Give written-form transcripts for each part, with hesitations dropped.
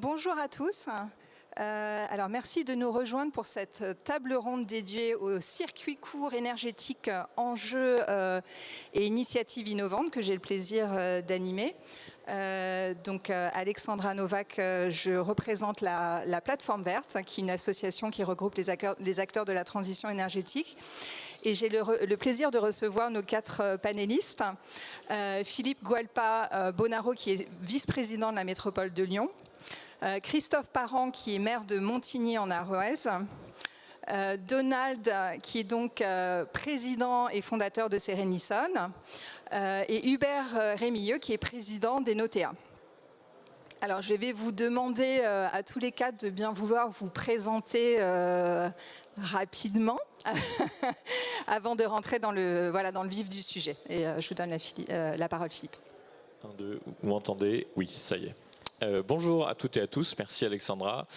Bonjour à tous. Alors merci de nous rejoindre pour cette table ronde dédiée au circuit court énergétique, enjeux et initiatives innovantes que j'ai le plaisir d'animer. Donc Alexandra Novak, je représente la Plateforme Verte, qui est une association qui regroupe les acteurs de la transition énergétique. Et j'ai le plaisir de recevoir nos 4 panélistes. Philippe Gualpa Bonaro, qui est vice-président de la métropole de Lyon. Christophe Parent, qui est maire de Montigny en Arroise. Donald, qui est donc président et fondateur de Sérénissone. Et Hubert Rémilleux, qui est président d'Enotea. Alors, je vais vous demander à tous les 4 de bien vouloir vous présenter rapidement avant de rentrer dans le vif du sujet. Et je vous donne la parole, Philippe. 1, 2, vous m'entendez? Oui, ça y est. Bonjour à toutes et à tous, merci Alexandra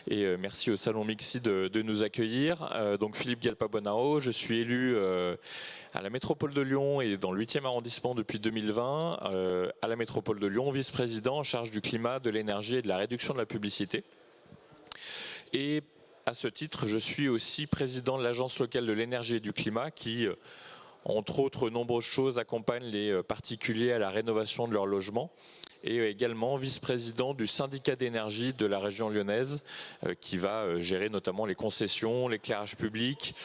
et merci au Salon Mixi de nous accueillir. Donc Philippe Gualpa Bonaro, je suis élu à la métropole de Lyon et dans le 8e arrondissement depuis 2020, à la métropole de Lyon, vice-président en charge du climat, de l'énergie et de la réduction de la publicité. Et à ce titre, je suis aussi président de l'Agence locale de l'énergie et du climat qui, entre autres nombreuses choses, accompagne les particuliers à la rénovation de leur logement, et également vice-président du syndicat d'énergie de la région lyonnaise qui va gérer notamment les concessions, l'éclairage public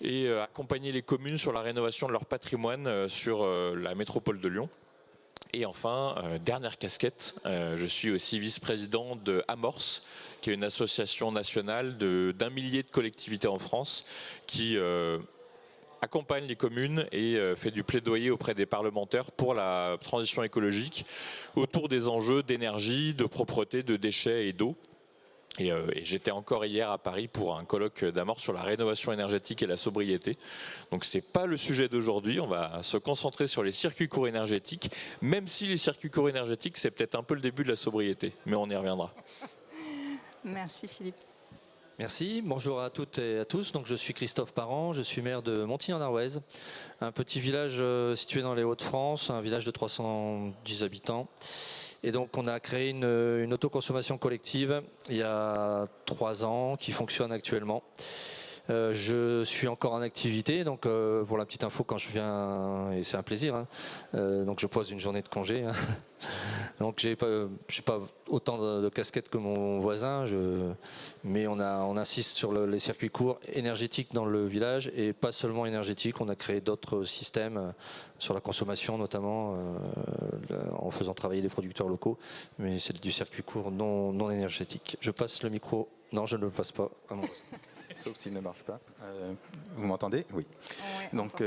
et accompagner les communes sur la rénovation de leur patrimoine sur la métropole de Lyon. Et enfin, dernière casquette, je suis aussi vice-président de Amorce, qui est une association nationale d'1 millier de collectivités en France qui accompagne les communes et fait du plaidoyer auprès des parlementaires pour la transition écologique autour des enjeux d'énergie, de propreté, de déchets et d'eau. Et j'étais encore hier à Paris pour un colloque d'Amorce sur la rénovation énergétique et la sobriété. Donc c'est pas le sujet d'aujourd'hui, on va se concentrer sur les circuits courts énergétiques, même si les circuits courts énergétiques c'est peut-être un peu le début de la sobriété, mais on y reviendra. Merci Philippe. Merci, bonjour à toutes et à tous. Donc, je suis Christophe Parent, je suis maire de Montigny-en-Arroise, un petit village situé dans les Hauts-de-France, un village de 310 habitants. Et donc on a créé une autoconsommation collective il y a 3 ans qui fonctionne actuellement. Je suis encore en activité, donc pour la petite info, quand je viens, et c'est un plaisir, hein, donc je pose une journée de congé. Hein. Donc j'ai pas autant de casquettes que mon voisin, mais on insiste sur les circuits courts énergétiques dans le village et pas seulement énergétiques. On a créé d'autres systèmes sur la consommation, notamment en faisant travailler les producteurs locaux, mais c'est du circuit court non énergétique. Je passe le micro. Non, je ne le passe pas à mon... Sauf s'il ne marche pas. Vous m'entendez? Oui. Ouais, donc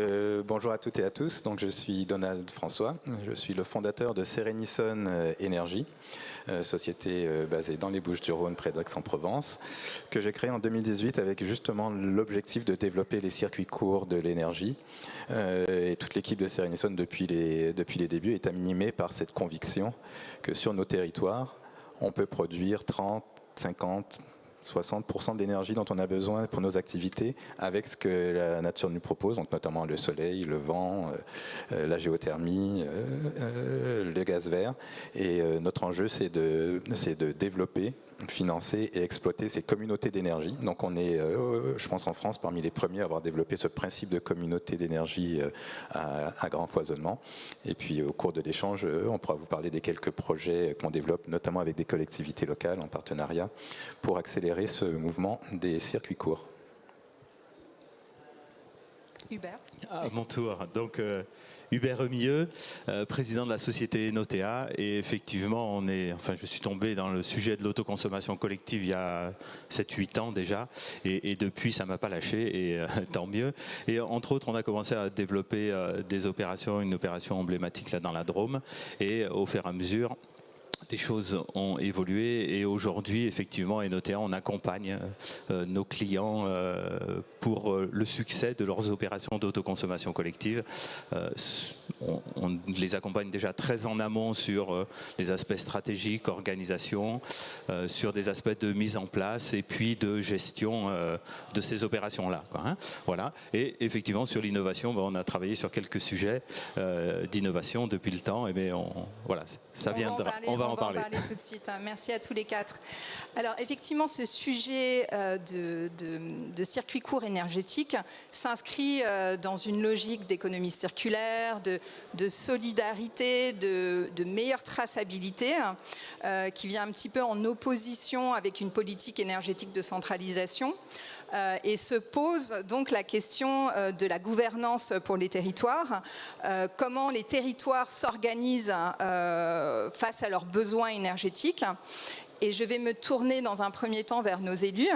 bonjour à toutes et à tous. Donc je suis Donald François. Je suis le fondateur de Sérénissone Énergie, société basée dans les Bouches-du-Rhône près d'Aix-en-Provence, que j'ai créée en 2018 avec justement l'objectif de développer les circuits courts de l'énergie. Et toute l'équipe de Sérénissone depuis les débuts est animée par cette conviction que sur nos territoires, on peut produire 30, 50, 60% d'énergie dont on a besoin pour nos activités avec ce que la nature nous propose, donc notamment le soleil, le vent, la géothermie, le gaz vert. Et notre enjeu, c'est de développer, financer et exploiter ces communautés d'énergie. Donc on est, je pense en France, parmi les premiers à avoir développé ce principe de communauté d'énergie à grand foisonnement. Et puis au cours de l'échange, on pourra vous parler des quelques projets qu'on développe, notamment avec des collectivités locales en partenariat, pour accélérer ce mouvement des circuits courts. Hubert. À mon tour. Donc Hubert Rémilleux, président de la société Enotea, et effectivement je suis tombé dans le sujet de l'autoconsommation collective il y a 7-8 ans déjà, et depuis ça m'a pas lâché, et tant mieux. Et entre autres on a commencé à développer une opération emblématique là dans la Drôme, et au fur et à mesure les choses ont évolué, et aujourd'hui, effectivement, Enotea, on accompagne nos clients pour le succès de leurs opérations d'autoconsommation collective. On les accompagne déjà très en amont sur les aspects stratégiques, organisation, sur des aspects de mise en place et puis de gestion de ces opérations-là. Voilà. Et effectivement, sur l'innovation, on a travaillé sur quelques sujets d'innovation depuis le temps. Et bien, voilà, ça viendra. On va va en parler. On va en parler tout de suite. Merci à tous les quatre. Alors effectivement, ce sujet de circuit court énergétique s'inscrit dans une logique d'économie circulaire, de solidarité, de meilleure traçabilité, qui vient un petit peu en opposition avec une politique énergétique de centralisation. Et se pose donc la question de la gouvernance pour les territoires, comment les territoires s'organisent face à leurs besoins énergétiques. Et je vais me tourner dans un premier temps vers nos élus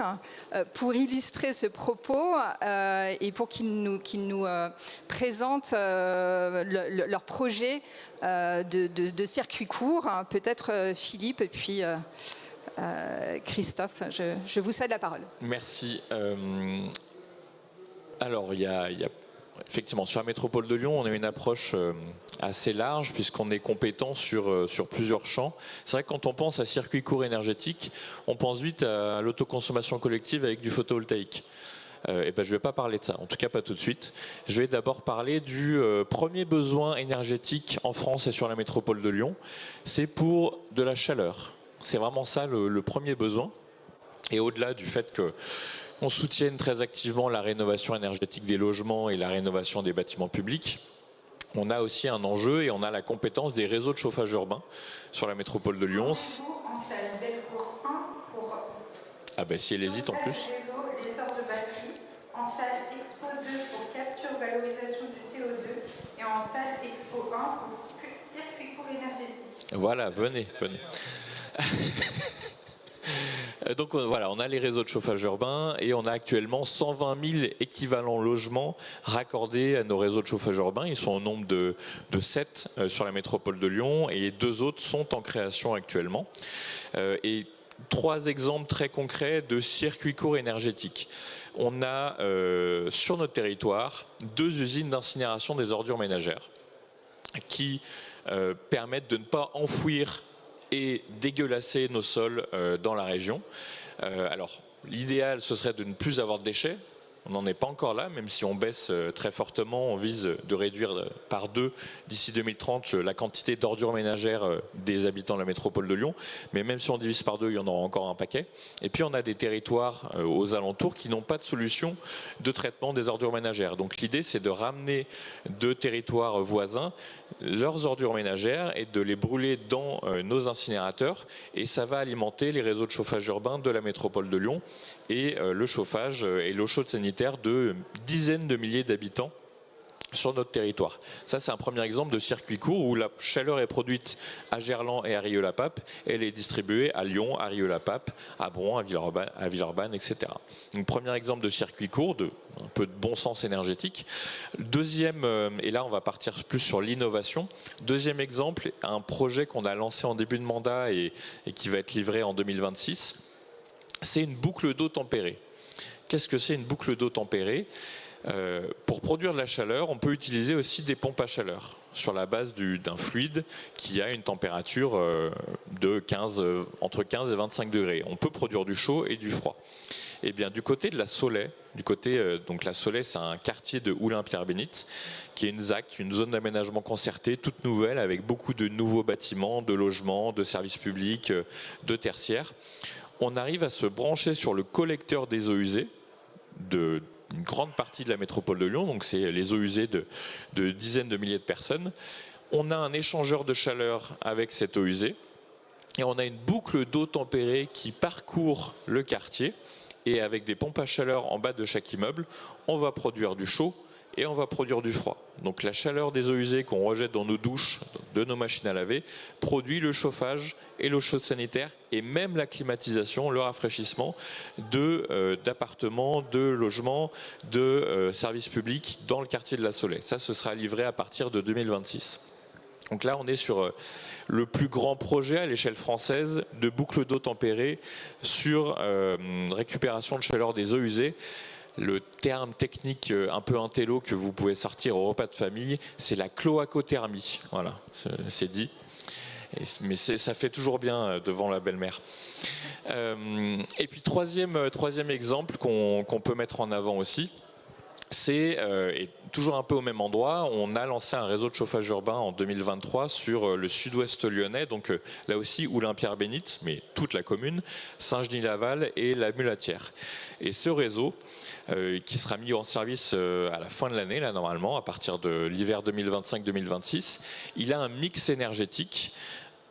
pour illustrer ce propos et pour qu'ils nous présentent leur projet de circuit court. Peut-être Philippe et puis Christophe, je vous cède la parole. Merci. Alors, il y a effectivement, sur la métropole de Lyon, on a une approche assez large puisqu'on est compétent sur plusieurs champs. C'est vrai que quand on pense à circuit court énergétique, on pense vite à l'autoconsommation collective avec du photovoltaïque. Et ben, je ne vais pas parler de ça, en tout cas pas tout de suite. Je vais d'abord parler du premier besoin énergétique en France et sur la métropole de Lyon. C'est pour de la chaleur. C'est vraiment ça le premier besoin. Et au-delà du fait qu'on soutienne très activement la rénovation énergétique des logements et la rénovation des bâtiments publics, on a aussi un enjeu et on a la compétence des réseaux de chauffage urbain sur la métropole de Lyon. En salle Bellecour 1 pour... Ah ben si elle hésite en plus. Réseau, l'essor de batterie. En salle Expo 2 pour capture, valorisation du CO2. Et en salle Expo 1 pour circuit court énergétique. Voilà, venez. Donc voilà, on a les réseaux de chauffage urbain et on a actuellement 120 000 équivalents logements raccordés à nos réseaux de chauffage urbain. Ils sont au nombre de 7 sur la métropole de Lyon et 2 autres sont en création actuellement. Et 3 exemples très concrets de circuits courts énergétiques. On a sur notre territoire 2 usines d'incinération des ordures ménagères qui permettent de ne pas enfouir et dégueulasser nos sols dans la région. Alors, l'idéal, ce serait de ne plus avoir de déchets. On n'en est pas encore là, même si on baisse très fortement. On vise de réduire par 2 d'ici 2030 la quantité d'ordures ménagères des habitants de la métropole de Lyon. Mais même si on divise par 2, il y en aura encore un paquet. Et puis on a des territoires aux alentours qui n'ont pas de solution de traitement des ordures ménagères. Donc l'idée, c'est de ramener de territoires voisins leurs ordures ménagères et de les brûler dans nos incinérateurs. Et ça va alimenter les réseaux de chauffage urbain de la métropole de Lyon et le chauffage et l'eau chaude sanitaire de dizaines de milliers d'habitants sur notre territoire. Ça, c'est un premier exemple de circuit court où la chaleur est produite à Gerland et à Rieux-la-Pape. Elle est distribuée à Lyon, à Rieux-la-Pape, à Bron, à Villeurbanne, etc. Donc, premier exemple de circuit court, un peu de bon sens énergétique. Deuxième, et là, on va partir plus sur l'innovation. Deuxième exemple, un projet qu'on a lancé en début de mandat et qui va être livré en 2026. C'est une boucle d'eau tempérée. Qu'est-ce que c'est une boucle d'eau tempérée ? Pour produire de la chaleur, on peut utiliser aussi des pompes à chaleur sur la base d'un fluide qui a une température entre 15 et 25 degrés. On peut produire du chaud et du froid. Et bien du côté de la Soley, donc la Soley, c'est un quartier de Oulin-Pierre-Bénite, qui est une ZAC, une zone d'aménagement concerté, toute nouvelle, avec beaucoup de nouveaux bâtiments, de logements, de services publics, de tertiaires. On arrive à se brancher sur le collecteur des eaux usées d'une grande partie de la métropole de Lyon, donc c'est les eaux usées de dizaines de milliers de personnes. On a un échangeur de chaleur avec cette eau usée et on a une boucle d'eau tempérée qui parcourt le quartier et avec des pompes à chaleur en bas de chaque immeuble, on va produire du chaud et on va produire du froid. Donc la chaleur des eaux usées qu'on rejette dans nos douches, de nos machines à laver, produit le chauffage et l'eau chaude sanitaire et même la climatisation, le rafraîchissement d'appartements, de logements, de services publics dans le quartier de la Soley. Ça, ce sera livré à partir de 2026. Donc là, on est sur le plus grand projet à l'échelle française de boucle d'eau tempérée sur récupération de chaleur des eaux usées. Le terme technique un peu intello que vous pouvez sortir au repas de famille, c'est la cloacothermie. Voilà, c'est dit. Mais ça fait toujours bien devant la belle-mère. Et puis troisième exemple qu'on peut mettre en avant aussi, et toujours un peu au même endroit. On a lancé un réseau de chauffage urbain en 2023 sur le sud-ouest lyonnais, donc là aussi Oulin-Pierre-Bénite, mais toute la commune, Saint-Genis-Laval et la Mulatière. Et ce réseau, qui sera mis en service à la fin de l'année, là normalement, à partir de l'hiver 2025-2026, il a un mix énergétique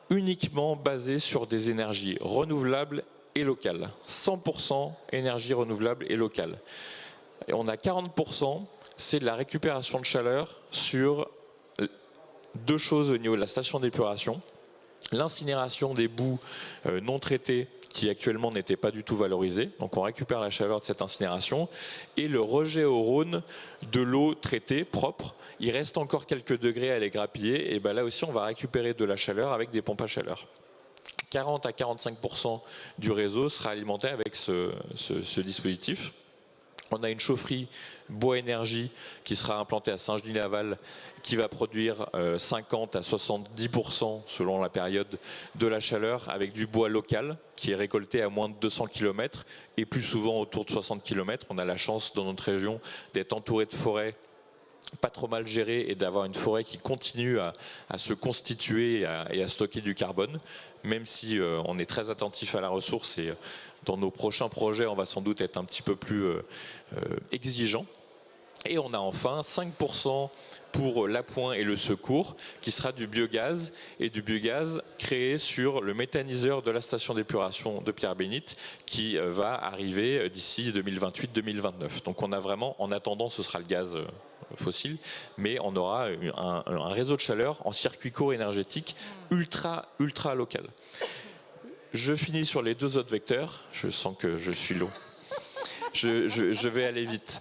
uniquement basé sur des énergies renouvelables et locales. 100% énergie renouvelable et locale. Et on a 40%, c'est de la récupération de chaleur sur deux choses au niveau de la station d'épuration. L'incinération des boues non traitées qui actuellement n'étaient pas du tout valorisées. Donc on récupère la chaleur de cette incinération. Et le rejet au Rhône de l'eau traitée, propre. Il reste encore quelques degrés à les grappiller. Et ben là aussi, on va récupérer de la chaleur avec des pompes à chaleur. 40 à 45% du réseau sera alimenté avec ce dispositif. On a une chaufferie bois énergie qui sera implantée à Saint-Genis-Laval qui va produire 50 à 70% selon la période de la chaleur avec du bois local qui est récolté à moins de 200 km et plus souvent autour de 60 km. On a la chance dans notre région d'être entouré de forêts pas trop mal gérée et d'avoir une forêt qui continue à se constituer et à stocker du carbone, même si on est très attentif à la ressource et dans nos prochains projets, on va sans doute être un petit peu plus exigeant. Et on a enfin 5% pour l'appoint et le secours, qui sera du biogaz, et du biogaz créé sur le méthaniseur de la station d'épuration de Pierre-Bénite, qui va arriver d'ici 2028-2029. Donc on a vraiment, en attendant, ce sera le gaz fossile, mais on aura un réseau de chaleur en circuit court énergétique ultra local. Je finis sur les deux autres vecteurs. Je sens que je suis long. Je vais aller vite.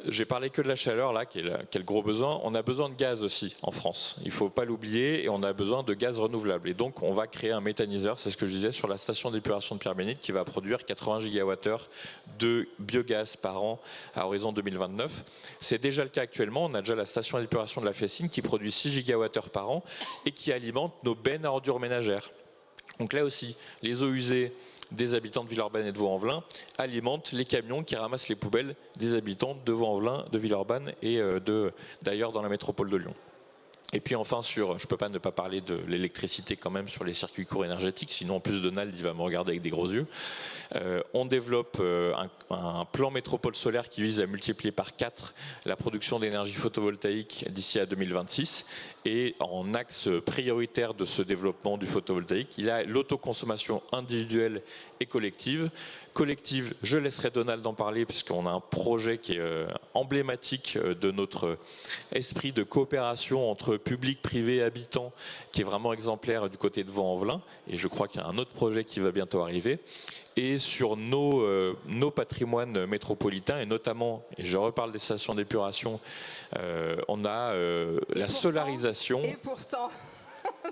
J'ai parlé que de la chaleur, là, qui est le gros besoin. On a besoin de gaz aussi en France. Il ne faut pas l'oublier. Et on a besoin de gaz renouvelable. Et donc, on va créer un méthaniseur, c'est ce que je disais, sur la station d'épuration de Pierre-Bénite, qui va produire 80 gigawattheures de biogaz par an à horizon 2029. C'est déjà le cas actuellement. On a déjà la station d'épuration de la Fessine qui produit 6 gigawattheures par an et qui alimente nos bennes à ordures ménagères. Donc là aussi, les eaux usées des habitants de Villeurbanne et de Vaux-en-Velin alimentent les camions qui ramassent les poubelles des habitants de Vaux-en-Velin, de Villeurbanne et d'ailleurs dans la métropole de Lyon. Et puis enfin, je ne peux pas ne pas parler de l'électricité quand même sur les circuits courts énergétiques, sinon en plus Donald il va me regarder avec des gros yeux. On développe un plan métropole solaire qui vise à multiplier par 4 la production d'énergie photovoltaïque d'ici à 2026. Et en axe prioritaire de ce développement du photovoltaïque, il y a l'autoconsommation individuelle et collective. Collective, je laisserai Donald en parler puisqu'on a un projet qui est emblématique de notre esprit de coopération entre public, privé, habitants, qui est vraiment exemplaire du côté de Vaux-en-Velin. Et je crois qu'il y a un autre projet qui va bientôt arriver. Et sur nos patrimoines métropolitains, et notamment, et je reparle des stations d'épuration, on a la solarisation. Et pourtant,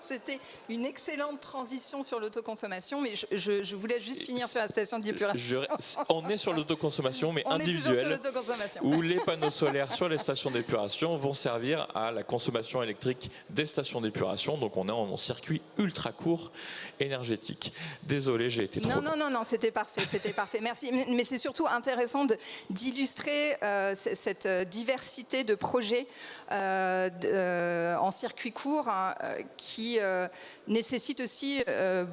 c'était une excellente transition sur l'autoconsommation, mais je voulais juste finir sur la station d'épuration. On est sur l'autoconsommation, mais individuelle, où les panneaux solaires sur les stations d'épuration vont servir à la consommation électrique des stations d'épuration. Donc on est en circuit ultra court énergétique. Désolé, j'ai été trop long. Non, c'était parfait, merci. Mais c'est surtout intéressant d'illustrer cette diversité de projets en circuit court qui nécessite aussi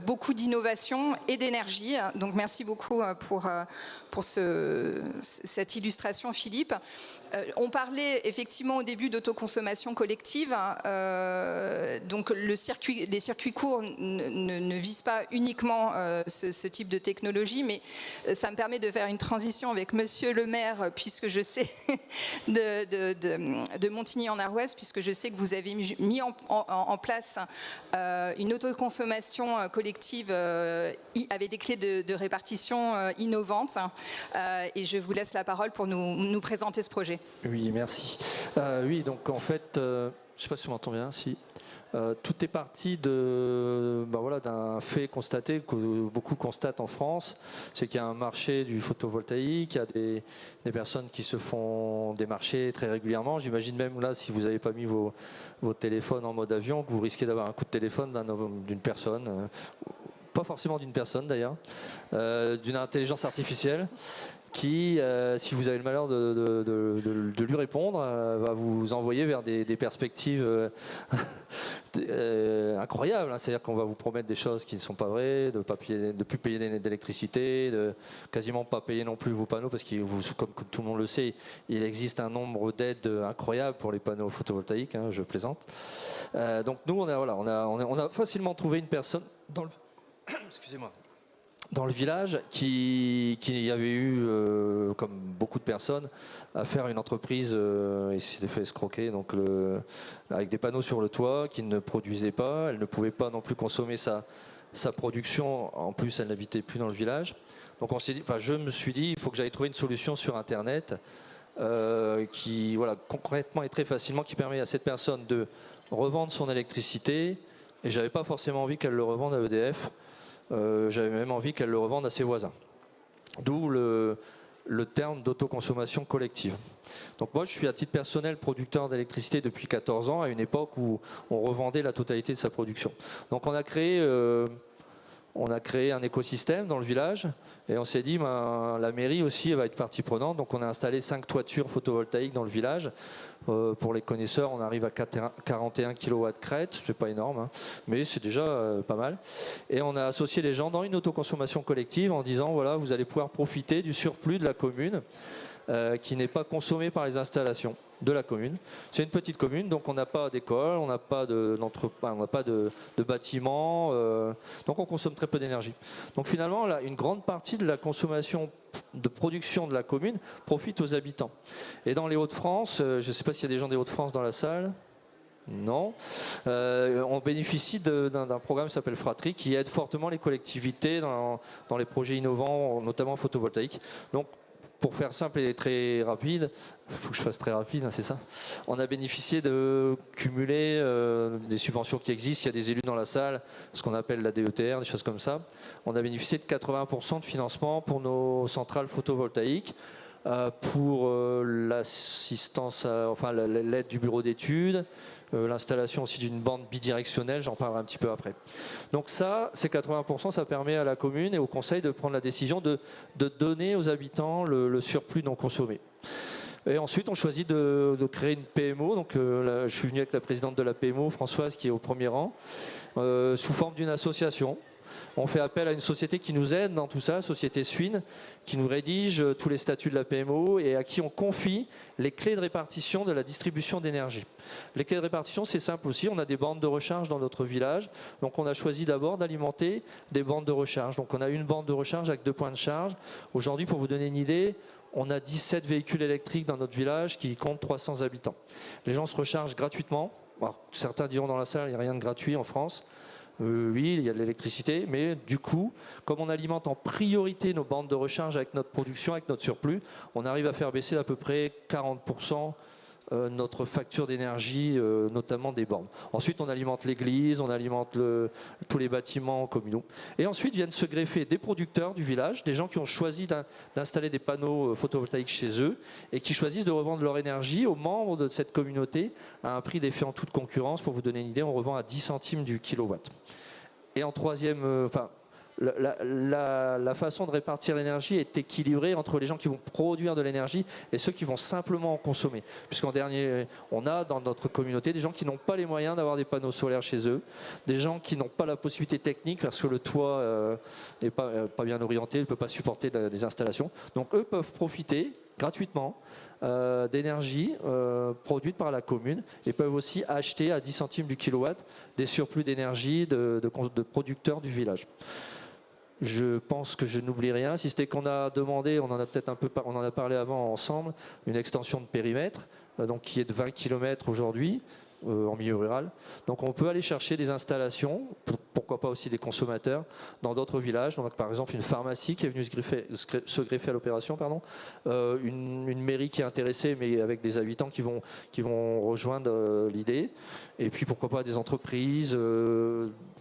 beaucoup d'innovation et d'énergie. Donc merci beaucoup pour cette illustration, Philippe. On parlait effectivement au début d'autoconsommation collective. Donc les circuits courts ne visent pas uniquement ce type de technologie, mais ça me permet de faire une transition avec Monsieur le maire, puisque je sais de Montigny-en-Arrouez, puisque je sais que vous avez mis en place une autoconsommation collective avec des clés de répartition innovantes. Et je vous laisse la parole pour nous présenter ce projet. Oui, merci. Oui, donc en fait, je ne sais pas si on m'entend bien, si. Tout est parti d'un fait constaté que beaucoup constatent en France, c'est qu'il y a un marché du photovoltaïque, il y a des personnes qui se font des marchés très régulièrement. J'imagine même là, si vous n'avez pas mis vos téléphones en mode avion, que vous risquez d'avoir un coup de téléphone d'une personne, pas forcément d'une personne d'ailleurs, d'une intelligence artificielle, qui, si vous avez le malheur de lui répondre, va vous envoyer vers des perspectives incroyables. Hein. C'est-à-dire qu'on va vous promettre des choses qui ne sont pas vraies, de ne plus payer d'électricité, de quasiment pas payer non plus vos panneaux, parce que comme tout le monde le sait, il existe un nombre d'aides incroyables pour les panneaux photovoltaïques, hein, je plaisante. Donc nous, on a facilement trouvé une personne dans le... Excusez-moi. Dans le village, qui avait eu, comme beaucoup de personnes, à faire une entreprise et s'était fait escroquer, donc avec des panneaux sur le toit qui ne produisaient pas. Elle ne pouvait pas non plus consommer sa production. En plus, elle n'habitait plus dans le village. Donc je me suis dit, il faut que j'aille trouver une solution sur Internet qui, concrètement et très facilement, qui permet à cette personne de revendre son électricité. Et j'avais pas forcément envie qu'elle le revende à EDF. J'avais même envie qu'elle le revende à ses voisins. D'où le terme d'autoconsommation collective. Donc moi, je suis à titre personnel producteur d'électricité depuis 14 ans, à une époque où on revendait la totalité de sa production. Donc on a créé un écosystème dans le village et on s'est dit, la mairie aussi va être partie prenante. Donc on a installé 5 toitures photovoltaïques dans le village. Pour les connaisseurs, on arrive à 41 kW crête, c'est pas énorme, hein, mais c'est déjà pas mal. Et on a associé les gens dans une autoconsommation collective en disant, voilà, vous allez pouvoir profiter du surplus de la commune qui n'est pas consommé par les installations de la commune. C'est une petite commune, donc on n'a pas d'école, on n'a pas de bâtiment, donc on consomme très peu d'énergie. Donc finalement, là, une grande partie de la consommation de production de la commune profite aux habitants. Et dans les Hauts-de-France, je ne sais pas s'il y a des gens des Hauts-de-France dans la salle. Non. On bénéficie d'un programme qui s'appelle Fratrie, qui aide fortement les collectivités dans les projets innovants, notamment photovoltaïques. Donc, pour faire simple et très rapide, il faut que je fasse très rapide, hein, c'est ça. On a bénéficié de cumuler des subventions qui existent. Il y a des élus dans la salle, ce qu'on appelle la DETR, des choses comme ça. On a bénéficié de 80% de financement pour nos centrales photovoltaïques, pour l'assistance, l'aide du bureau d'études, l'installation aussi d'une bande bidirectionnelle, j'en parlerai un petit peu après. Donc ça, ces 80%, ça permet à la commune et au conseil de prendre la décision de donner aux habitants le surplus non consommé. Et ensuite, on choisit de créer une PMO. Donc, je suis venu avec la présidente de la PMO, Françoise, qui est au premier rang, sous forme d'une association. On fait appel à une société qui nous aide dans tout ça, Société Swin, qui nous rédige tous les statuts de la PMO et à qui on confie les clés de répartition de la distribution d'énergie. Les clés de répartition, c'est simple aussi. On a des bandes de recharge dans notre village. Donc, on a choisi d'abord d'alimenter des bandes de recharge. Donc, on a une bande de recharge avec 2 points de charge. Aujourd'hui, pour vous donner une idée, on a 17 véhicules électriques dans notre village qui comptent 300 habitants. Les gens se rechargent gratuitement. Alors, certains diront dans la salle, il n'y a rien de gratuit en France. Oui, il y a de l'électricité, mais du coup, comme on alimente en priorité nos bandes de recharge avec notre production, avec notre surplus, on arrive à faire baisser d'à peu près 40% notre facture d'énergie, notamment des bornes. Ensuite, on alimente l'église, on alimente tous les bâtiments communaux. Et ensuite viennent se greffer des producteurs du village, des gens qui ont choisi d'installer des panneaux photovoltaïques chez eux et qui choisissent de revendre leur énergie aux membres de cette communauté à un prix défiant toute concurrence. Pour vous donner une idée, on revend à 10 centimes du kilowatt. Et en troisième... La façon de répartir l'énergie est équilibrée entre les gens qui vont produire de l'énergie et ceux qui vont simplement en consommer. Puisqu'en dernier, on a dans notre communauté des gens qui n'ont pas les moyens d'avoir des panneaux solaires chez eux, des gens qui n'ont pas la possibilité technique parce que le toit n'est pas bien orienté, ne peut pas supporter des installations. Donc eux peuvent profiter gratuitement d'énergie produite par la commune et peuvent aussi acheter à 10 centimes du kilowatt des surplus d'énergie de producteurs du village. Je pense que je n'oublie rien, si c'était qu'on a demandé, on en a parlé avant ensemble, une extension de périmètre, donc qui est de 20 km aujourd'hui, en milieu rural. Donc on peut aller chercher des installations, pourquoi pas aussi des consommateurs, dans d'autres villages. Donc par exemple une pharmacie qui est venue se greffer à l'opération, une mairie qui est intéressée, mais avec des habitants qui vont rejoindre l'idée. Et puis pourquoi pas des entreprises,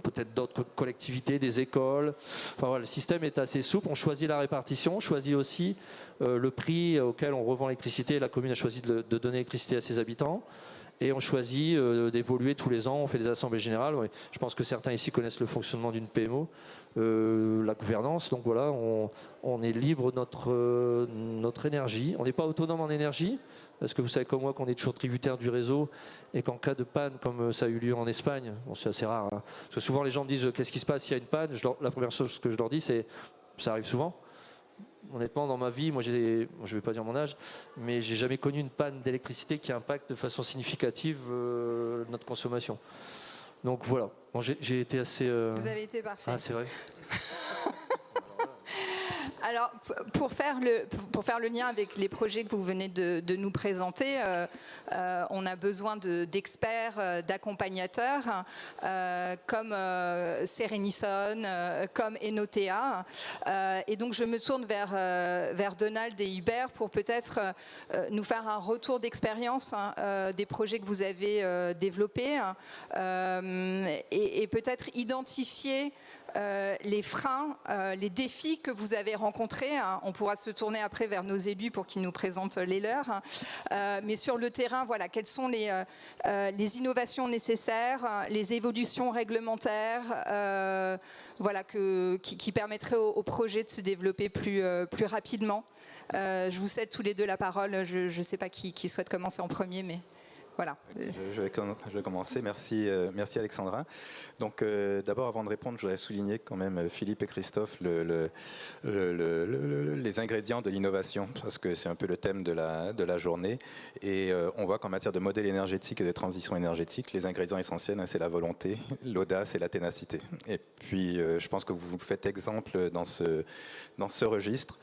peut-être d'autres collectivités, des écoles. Enfin voilà, le système est assez souple. On choisit la répartition, on choisit aussi le prix auquel on revend l'électricité. La commune a choisi de donner l'électricité à ses habitants. et on choisit d'évoluer tous les ans. On fait des assemblées générales. Je pense que certains ici connaissent le fonctionnement d'une PMO, la gouvernance. Donc voilà, on est libre de notre énergie. On n'est pas autonome en énergie, parce que vous savez comme moi qu'on est toujours tributaire du réseau et qu'en cas de panne, comme ça a eu lieu en Espagne, bon, c'est assez rare, hein, parce que souvent les gens me disent qu'est-ce qui se passe s'il y a une panne. La première chose que je leur dis, c'est ça arrive souvent. Honnêtement, dans ma vie, moi je ne vais pas dire mon âge, mais j'ai jamais connu une panne d'électricité qui impacte de façon significative notre consommation. Donc voilà, bon, j'ai été assez... Vous avez été parfait. Ah, c'est vrai. Alors, pour faire le lien avec les projets que vous venez de nous présenter, on a besoin d'experts, d'accompagnateurs, comme Serenison, comme Enotea. Et donc, je me tourne vers Donald et Hubert pour peut-être nous faire un retour d'expérience des projets que vous avez développés et peut-être identifier les freins, les défis que vous avez rencontrés. On pourra se tourner après vers nos élus pour qu'ils nous présentent les leurs. Mais sur le terrain, voilà, quelles sont les innovations nécessaires, les évolutions réglementaires, voilà, qui permettraient au projet de se développer plus rapidement. Je vous cède tous les deux la parole. Je ne sais pas qui souhaite commencer en premier, mais... Voilà. Je vais commencer. Merci Alexandra. Donc d'abord, avant de répondre, je voudrais souligner quand même Philippe et Christophe les ingrédients de l'innovation, parce que c'est un peu le thème de la journée. Et on voit qu'en matière de modèle énergétique et de transition énergétique, les ingrédients essentiels, c'est la volonté, l'audace et la ténacité. Et puis, je pense que vous faites exemple dans ce registre,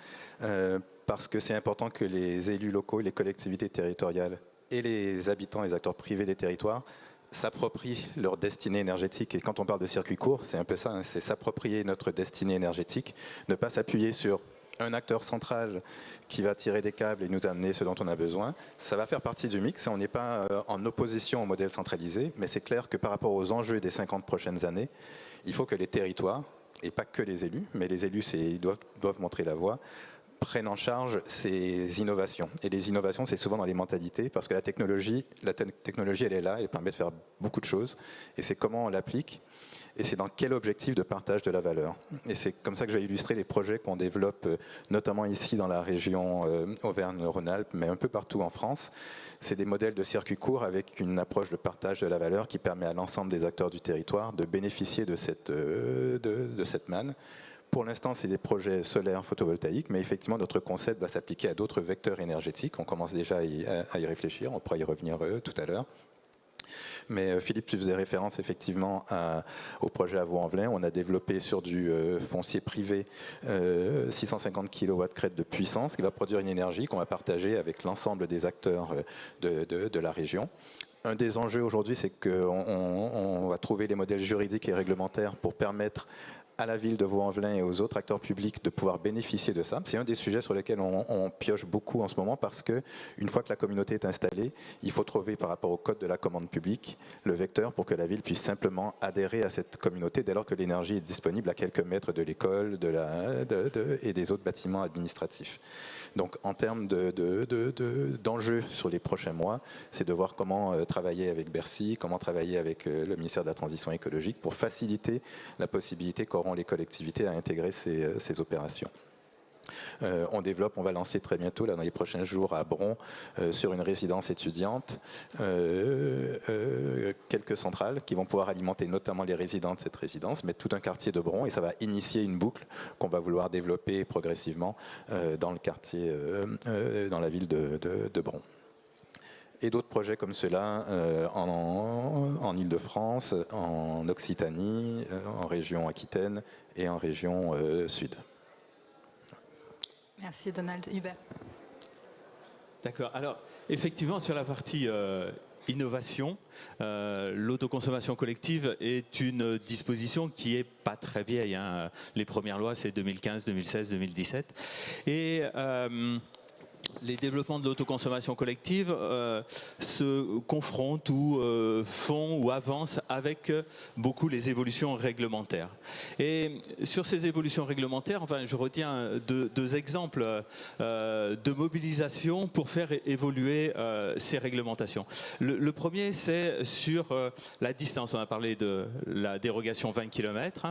parce que c'est important que les élus locaux, les collectivités territoriales et les habitants, les acteurs privés des territoires s'approprient leur destinée énergétique. Et quand on parle de circuit court, c'est un peu ça, hein, c'est s'approprier notre destinée énergétique, ne pas s'appuyer sur un acteur central qui va tirer des câbles et nous amener ce dont on a besoin. Ça va faire partie du mix, on n'est pas en opposition au modèle centralisé, mais c'est clair que par rapport aux enjeux des 50 prochaines années, il faut que les territoires, et pas que les élus, mais les élus ils doivent montrer la voie, prennent en charge ces innovations. Et les innovations, c'est souvent dans les mentalités, parce que la technologie, elle est là, elle permet de faire beaucoup de choses, et c'est comment on l'applique, et c'est dans quel objectif de partage de la valeur. Et c'est comme ça que je vais illustrer les projets qu'on développe, notamment ici dans la région Auvergne-Rhône-Alpes, mais un peu partout en France. C'est des modèles de circuit court avec une approche de partage de la valeur qui permet à l'ensemble des acteurs du territoire de bénéficier de cette manne. Pour l'instant, c'est des projets solaires photovoltaïques, mais effectivement, notre concept va s'appliquer à d'autres vecteurs énergétiques. On commence déjà à y réfléchir, on pourra y revenir tout à l'heure. Mais Philippe, tu faisais référence effectivement au projet à Vaux-en-Velin. On a développé sur du foncier privé 650 kW crête de puissance qui va produire une énergie qu'on va partager avec l'ensemble des acteurs de la région. Un des enjeux aujourd'hui, c'est qu'on va trouver les modèles juridiques et réglementaires pour permettre à la ville de Vaux-en-Velin et aux autres acteurs publics de pouvoir bénéficier de ça. C'est un des sujets sur lesquels on pioche beaucoup en ce moment, parce que une fois que la communauté est installée, il faut trouver par rapport au code de la commande publique le vecteur pour que la ville puisse simplement adhérer à cette communauté dès lors que l'énergie est disponible à quelques mètres de l'école et des autres bâtiments administratifs. Donc en termes d'enjeux sur les prochains mois, c'est de voir comment travailler avec Bercy, comment travailler avec le ministère de la Transition écologique pour faciliter la possibilité qu'auront les collectivités à intégrer ces opérations. On va lancer très bientôt, là, dans les prochains jours, à Bron, sur une résidence étudiante, quelques centrales qui vont pouvoir alimenter notamment les résidents de cette résidence, mais tout un quartier de Bron, et ça va initier une boucle qu'on va vouloir développer progressivement dans le quartier, dans la ville de Bron. Et d'autres projets comme ceux-là en Île-de-France, en Occitanie, en région Aquitaine et en région Sud. Merci Donald. Hubert. D'accord. Alors, effectivement, sur la partie innovation, l'autoconsommation collective est une disposition qui n'est pas très vieille, hein. Les premières lois, c'est 2015, 2016, 2017. Et les développements de l'autoconsommation collective se confrontent ou font ou avancent avec beaucoup les évolutions réglementaires. Et sur ces évolutions réglementaires, enfin, je retiens deux exemples de mobilisation pour faire évoluer ces réglementations. Le premier, c'est sur la distance. On a parlé de la dérogation 20 km.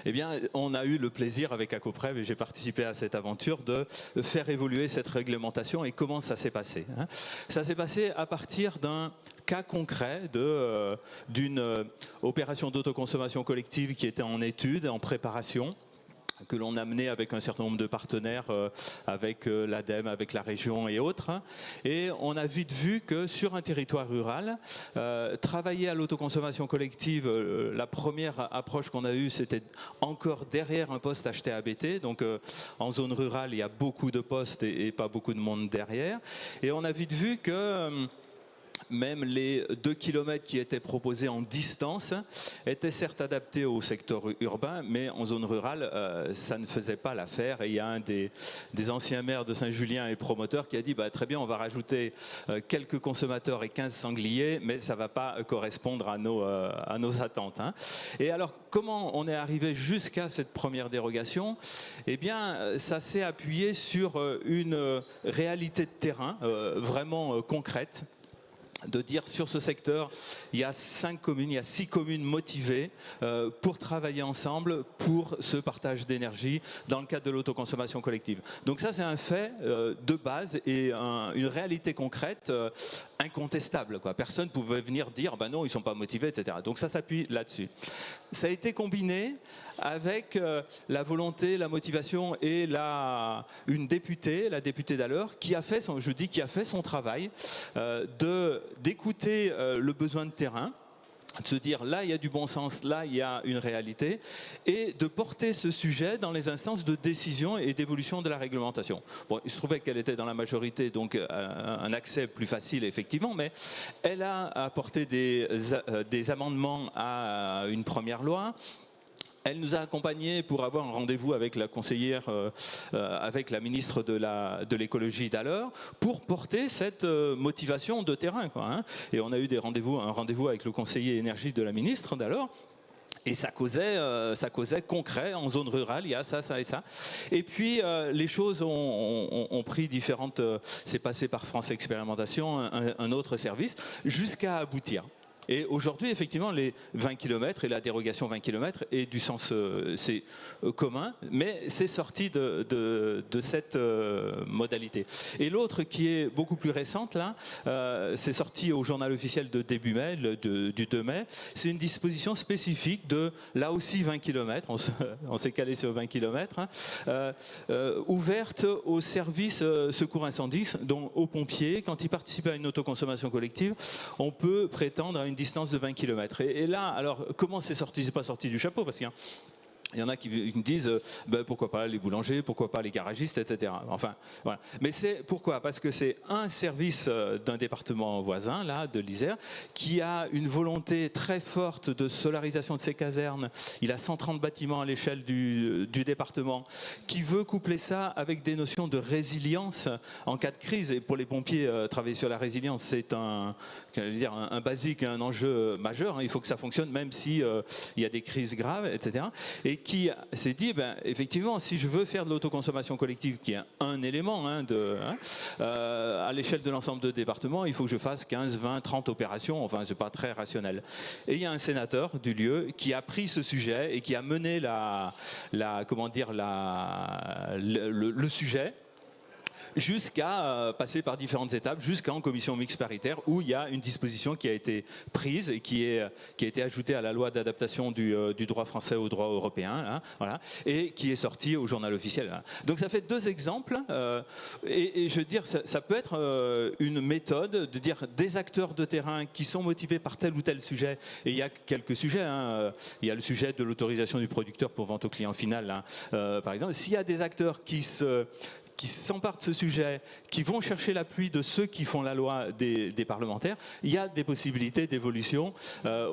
Eh bien, on a eu le plaisir avec Acoprev, et j'ai participé à cette aventure, de faire évoluer cette réglementation. Et comment ça s'est passé, hein? Ça s'est passé à partir d'un cas concret d'une opération d'autoconsommation collective qui était en étude, en préparation, que l'on a mené avec un certain nombre de partenaires, avec l'ADEME, avec la région et autres. Et on a vite vu que sur un territoire rural, travailler à l'autoconsommation collective, la première approche qu'on a eue, c'était encore derrière un poste acheté à ABT. Donc en zone rurale, il y a beaucoup de postes et pas beaucoup de monde derrière. Et on a vite vu que même les 2 km qui étaient proposés en distance étaient certes adaptés au secteur urbain, mais en zone rurale, ça ne faisait pas l'affaire. Et il y a un des anciens maires de Saint-Julien et promoteur qui a dit très bien, on va rajouter quelques consommateurs et 15 sangliers, mais ça ne va pas correspondre à nos attentes, hein. Et alors, comment on est arrivé jusqu'à cette première dérogation? Eh bien, ça s'est appuyé sur une réalité de terrain vraiment concrète. De dire sur ce secteur, il y a 6 communes motivées pour travailler ensemble pour ce partage d'énergie dans le cadre de l'autoconsommation collective. Donc ça, c'est un fait de base et une réalité concrète incontestable, quoi. Personne ne pouvait venir dire non, ils ne sont pas motivés, etc. Donc ça s'appuie là-dessus. Ça a été combiné avec la volonté, la motivation et une députée, la députée d'alors, qui a fait son travail d'écouter le besoin de terrain, de se dire là il y a du bon sens, là il y a une réalité, et de porter ce sujet dans les instances de décision et d'évolution de la réglementation. Bon, il se trouvait qu'elle était dans la majorité, donc un accès plus facile effectivement, mais elle a apporté des amendements à une première loi. Elle nous a accompagnés pour avoir un rendez-vous avec la conseillère, avec la ministre de l'écologie d'alors, pour porter cette motivation de terrain, quoi, hein. Et on a eu un rendez-vous avec le conseiller énergie de la ministre d'alors. Et ça causait concret en zone rurale, il y a ça, ça et ça. Et puis les choses ont pris différentes. C'est passé par France Expérimentation, un autre service, jusqu'à aboutir. Et aujourd'hui, effectivement, les 20 km et la dérogation 20 km est du sens commun, mais c'est sorti de cette modalité. Et l'autre qui est beaucoup plus récente, là, c'est sorti au journal officiel de début mai, du 2 mai. C'est une disposition spécifique de, là aussi, 20 km, on s'est calé sur 20 km, hein, ouverte aux services secours incendie, dont aux pompiers. Quand ils participent à une autoconsommation collective, on peut prétendre à une distance de 20 km. Et là, alors, comment c'est sorti? C'est pas sorti du chapeau, parce qu'il y en a qui me disent pourquoi pas les boulangers, pourquoi pas les garagistes, etc. Enfin, voilà. Mais c'est pourquoi? Parce que c'est un service d'un département voisin, là, de l'Isère, qui a une volonté très forte de solarisation de ses casernes. Il a 130 bâtiments à l'échelle du département, qui veut coupler ça avec des notions de résilience en cas de crise. Et pour les pompiers, travailler sur la résilience, c'est un basique, un enjeu majeur, hein. Il faut que ça fonctionne, même si il y a des crises graves, etc. Et qui s'est dit, effectivement, si je veux faire de l'autoconsommation collective, qui est un élément, hein, à l'échelle de l'ensemble de départements, il faut que je fasse 15, 20, 30 opérations. Enfin, c'est pas très rationnel. Et il y a un sénateur du lieu qui a pris ce sujet et qui a mené le sujet jusqu'à passer par différentes étapes, jusqu'en commission mixte paritaire, où il y a une disposition qui a été prise et qui a été ajoutée à la loi d'adaptation du droit français au droit européen, hein, voilà, et qui est sortie au journal officiel, hein. Donc ça fait 2 exemples, et je veux dire, ça peut être une méthode de dire des acteurs de terrain qui sont motivés par tel ou tel sujet, et il y a quelques sujets, hein, il y a le sujet de l'autorisation du producteur pour vente au client final, hein, par exemple. S'il y a des acteurs qui qui s'emparent de ce sujet, qui vont chercher l'appui de ceux qui font la loi des parlementaires, il y a des possibilités d'évolution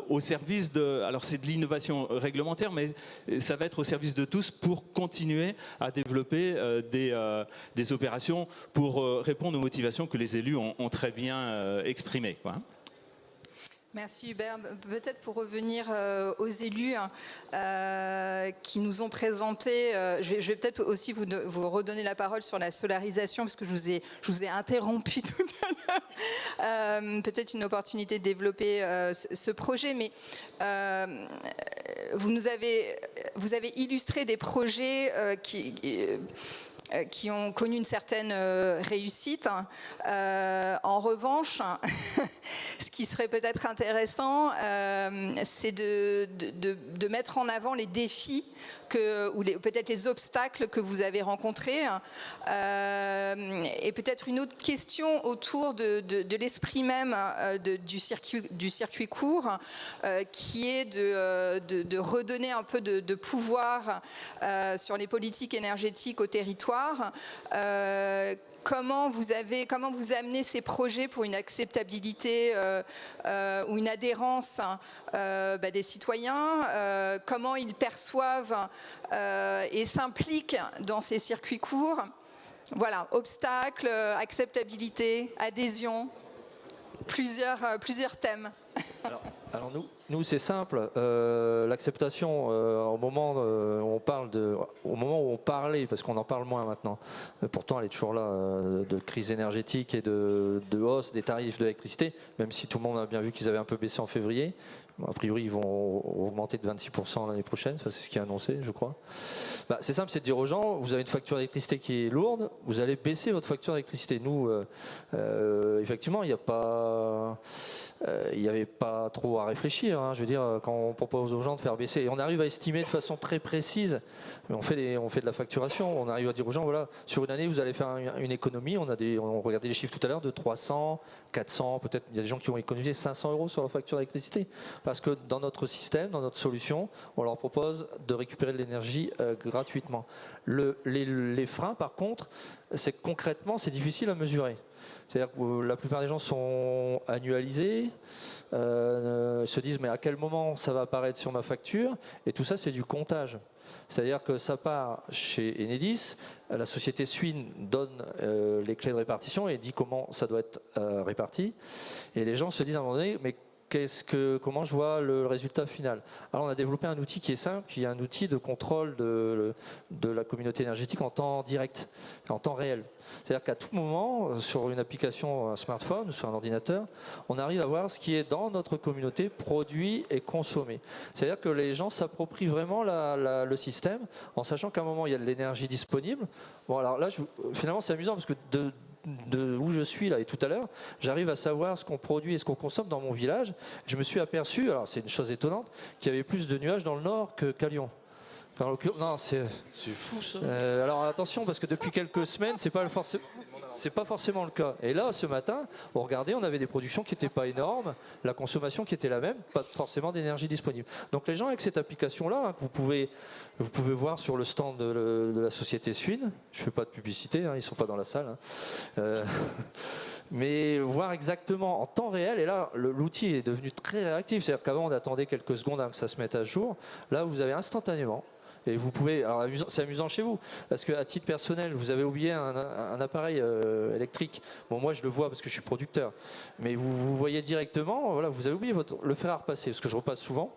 au service de... Alors c'est de l'innovation réglementaire, mais ça va être au service de tous pour continuer à développer des opérations pour répondre aux motivations que les élus ont très bien exprimées, quoi. Merci Hubert. Peut-être pour revenir aux élus qui nous ont présenté, je vais peut-être aussi vous redonner la parole sur la solarisation parce que je vous ai interrompu tout à l'heure. Peut-être une opportunité de développer ce projet, mais vous avez illustré des projets qui ont connu une certaine réussite. En revanche, ce qui serait peut-être intéressant, c'est de mettre en avant les défis ou peut-être les obstacles que vous avez rencontrés. Et peut-être une autre question autour de l'esprit même du circuit court, qui est de redonner un peu de pouvoir sur les politiques énergétiques au territoire. Comment vous amenez ces projets pour une acceptabilité ou une adhérence des citoyens, comment ils perçoivent et s'impliquent dans ces circuits courts. Voilà, obstacles, acceptabilité, adhésion, plusieurs thèmes. Alors nous c'est simple. L'acceptation au moment où on parlait, parce qu'on en parle moins maintenant. Pourtant elle est toujours là, de crise énergétique et de hausse des tarifs de l'électricité, même si tout le monde a bien vu qu'ils avaient un peu baissé en février. A priori, ils vont augmenter de 26% l'année prochaine, ça c'est ce qui est annoncé, je crois. C'est simple, c'est de dire aux gens, vous avez une facture d'électricité qui est lourde, vous allez baisser votre facture d'électricité. Nous, effectivement, il n'y avait pas trop à réfléchir. Hein. Je veux dire, quand on propose aux gens de faire baisser, et on arrive à estimer de façon très précise, on fait de la facturation, on arrive à dire aux gens, voilà, sur une année, vous allez faire une économie, on regardait les chiffres tout à l'heure, de 300, 400, peut-être, il y a des gens qui ont économisé 500 € sur leur facture d'électricité. Parce que dans notre système, dans notre solution, on leur propose de récupérer de l'énergie gratuitement. Les freins, par contre, c'est que concrètement, c'est difficile à mesurer. C'est-à-dire que la plupart des gens sont annualisés, se disent mais à quel moment ça va apparaître sur ma facture, et tout ça c'est du comptage. C'est-à-dire que ça part chez Enedis, la société Swin donne les clés de répartition et dit comment ça doit être réparti, et les gens se disent à un moment donné mais comment je vois le résultat final. Alors on a développé un outil qui est simple, qui est un outil de contrôle de la communauté énergétique en temps direct, en temps réel. C'est-à-dire qu'à tout moment, sur une application, un smartphone ou sur un ordinateur, on arrive à voir ce qui est dans notre communauté produit et consommé. C'est-à-dire que les gens s'approprient vraiment le système en sachant qu'à un moment il y a de l'énergie disponible. Bon alors là, finalement c'est amusant parce que de où je suis là et tout à l'heure, j'arrive à savoir ce qu'on produit et ce qu'on consomme dans mon village. Je me suis aperçu, alors c'est une chose étonnante, qu'il y avait plus de nuages dans le nord qu'à Lyon. Non, c'est fou ça. Alors attention parce que depuis quelques semaines, c'est pas forcément le cas. Et là, ce matin, on regardait, on avait des productions qui n'étaient pas énormes, la consommation qui était la même, pas forcément d'énergie disponible. Donc les gens avec cette application-là, hein, que vous pouvez voir sur le stand de la société Swin, je fais pas de publicité, hein, ils sont pas dans la salle, hein. Mais voir exactement en temps réel, et là l'outil est devenu très réactif, c'est-à-dire qu'avant on attendait quelques secondes avant que ça se mette à jour, là vous avez instantanément. Et vous pouvez, alors c'est amusant chez vous, parce qu'à titre personnel, vous avez oublié un appareil électrique. Bon, moi je le vois parce que je suis producteur, mais vous voyez directement, voilà, vous avez oublié le fer à repasser, parce que je repasse souvent.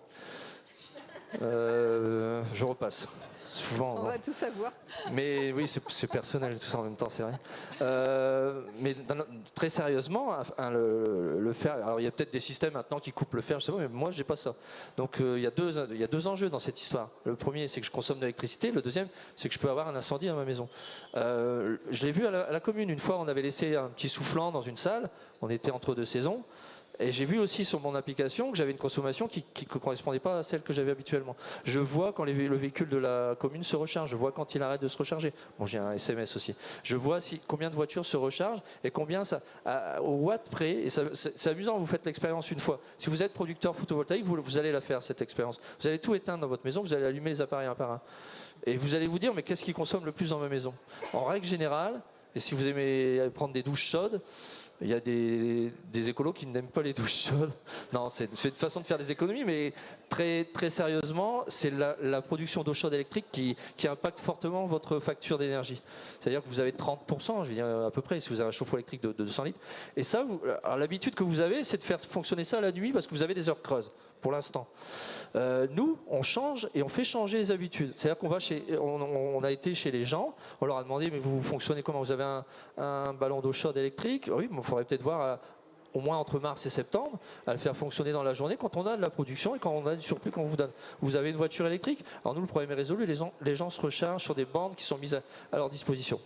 Je repasse. Souvent, on va tout savoir. Mais oui, c'est personnel tout ça en même temps, c'est vrai. Mais très sérieusement, le fer. Alors il y a peut-être des systèmes maintenant qui coupent le fer, je sais pas, mais moi j'ai pas ça. Donc il y a deux enjeux dans cette histoire. Le premier, c'est que je consomme de l'électricité. Le deuxième, c'est que je peux avoir un incendie dans ma maison. Je l'ai vu à la commune une fois. On avait laissé un petit soufflant dans une salle. On était entre deux saisons. Et j'ai vu aussi sur mon application que j'avais une consommation qui ne correspondait pas à celle que j'avais habituellement. Je vois quand le véhicule de la commune se recharge, je vois quand il arrête de se recharger. Bon, j'ai un SMS aussi. Je vois combien de voitures se rechargent et combien ça, au watt près. Et c'est amusant, vous faites l'expérience une fois. Si vous êtes producteur photovoltaïque, vous allez la faire, cette expérience. Vous allez tout éteindre dans votre maison, vous allez allumer les appareils un par un. Et vous allez vous dire, mais qu'est-ce qui consomme le plus dans ma maison? En règle générale, et si vous aimez prendre des douches chaudes, il y a des écolos qui n'aiment pas les douches chaudes. Non, c'est une façon de faire des économies, mais très, très sérieusement, c'est la production d'eau chaude électrique qui impacte fortement votre facture d'énergie. C'est-à-dire que vous avez 30%, je veux dire à peu près, si vous avez un chauffe-eau électrique de 200 litres. Et ça, l'habitude que vous avez, c'est de faire fonctionner ça la nuit parce que vous avez des heures creuses. Pour l'instant. Nous, on change et on fait changer les habitudes. C'est-à-dire on a été chez les gens, on leur a demandé, mais vous fonctionnez comment? Vous avez un ballon d'eau chaude électrique? Oui, mais il faudrait peut-être voir au moins entre mars et septembre, à le faire fonctionner dans la journée quand on a de la production et quand on a du surplus qu'on vous donne. Vous avez une voiture électrique? Alors nous, le problème est résolu, les gens se rechargent sur des bornes qui sont mises à leur disposition.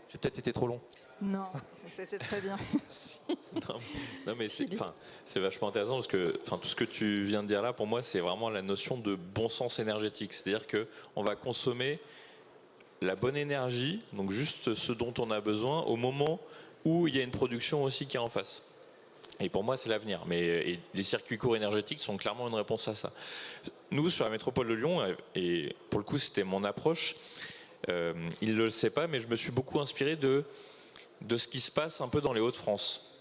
J'ai peut-être été trop long. Non, c'était très bien. Merci. Non, mais c'est vachement intéressant parce que tout ce que tu viens de dire là, pour moi, c'est vraiment la notion de bon sens énergétique. C'est-à-dire qu'on va consommer la bonne énergie, donc juste ce dont on a besoin, au moment où il y a une production aussi qui est en face. Et pour moi, c'est l'avenir. Mais les circuits courts énergétiques sont clairement une réponse à ça. Nous, sur la métropole de Lyon, et pour le coup, c'était mon approche, il ne le sait pas, mais je me suis beaucoup inspiré de ce qui se passe un peu dans les Hauts-de-France.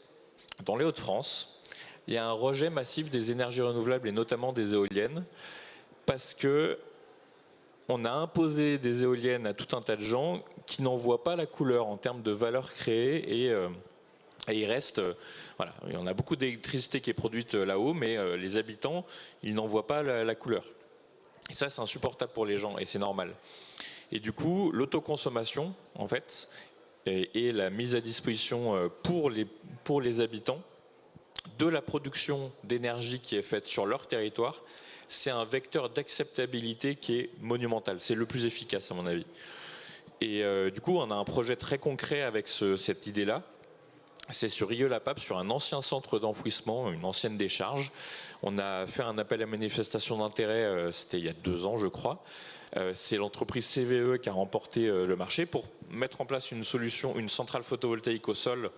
Dans les Hauts-de-France, il y a un rejet massif des énergies renouvelables et notamment des éoliennes parce que on a imposé des éoliennes à tout un tas de gens qui n'en voient pas la couleur en termes de valeur créée et il reste, voilà, il y en a beaucoup d'électricité qui est produite là-haut, mais les habitants, ils n'en voient pas la couleur. Et ça, c'est insupportable pour les gens et c'est normal. Et du coup, l'autoconsommation, en fait, et la mise à disposition pour les habitants de la production d'énergie qui est faite sur leur territoire, c'est un vecteur d'acceptabilité qui est monumental. C'est le plus efficace à mon avis. Et du coup, on a un projet très concret avec cette idée-là. C'est sur Rieux-la-Pape, sur un ancien centre d'enfouissement, une ancienne décharge. On a fait un appel à manifestation d'intérêt, c'était il y a 2 ans je crois. C'est l'entreprise CVE qui a remporté le marché pour mettre en place une solution, une centrale photovoltaïque au sol